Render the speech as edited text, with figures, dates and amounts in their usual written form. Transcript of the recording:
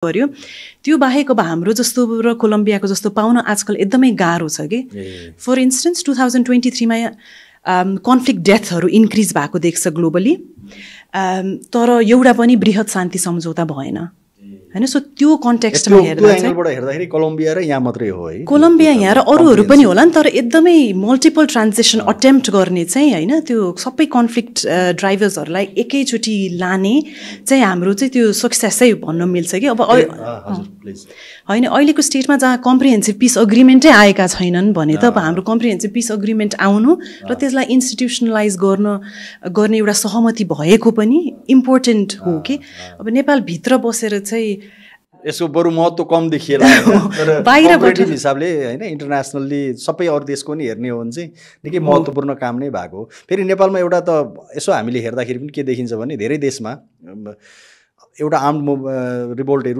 गर्यो त्यो बाहेक अब हाम्रो जस्तो र कोलम्बियाको जस्तो पाउन आजकल एकदमै गाह्रो छ कि फर इन्स्टेन्स 2023 मा कन्फ्लिक्ट डेथहरू इन्क्रिज भएको देख्छ ग्लोबली तर एउटा पनि बृहत शान्ति सम्झौता भएन हैन सो त्यो कन्टेक्स्टमा हेर्दा चाहिँ एंगलबाट हेर्दाखेरि कोलम्बिया र यहाँ मात्रै हो है कोलम्बिया यहाँ र अरूहरू पनि होला नि तर एकदमै मल्टिपल ट्रान्जिसन अटेम्प्ट गर्ने चाहिँ हैन त्यो सबै कन्फ्लिक्ट ड्राइभर्सहरूलाई एकैचोटि लाने चाहिँ हाम्रो चाहिँ त्यो सक्सेसै भन्न मिल्छ कि अब हैन अहिलेको स्टेटमा जहाँ कम्प्रिहेन्सिभ पिस अग्रिमेन्टै आएका छैनन् भने त अब हाम्रो कम्प्रिहेन्सिभ पिस अग्रिमेन्ट आउनु र त्यसलाई इन्स्टिट्युसनलाइज गर्ने एउटा सहमति भएको पनि इम्पोर्टेन्ट हो कि अब नेपालभित्र बसेर चाहिँ यसको बरु महत्त्व कम देखिएला तर बाहिरबाट हिसाबले हैन इन्टरनेसनली सबै अरु देशको नि हेर्ने हो भने चाहिँ निकै महत्त्वपूर्ण काम नै भएको हो फेरि नेपालमा एउटा त यसो हामीले हेर्दाखेरि पनि के देखिन्छ भने धेरै देशमा एउटा आर्म्ड रिभोल्टहरू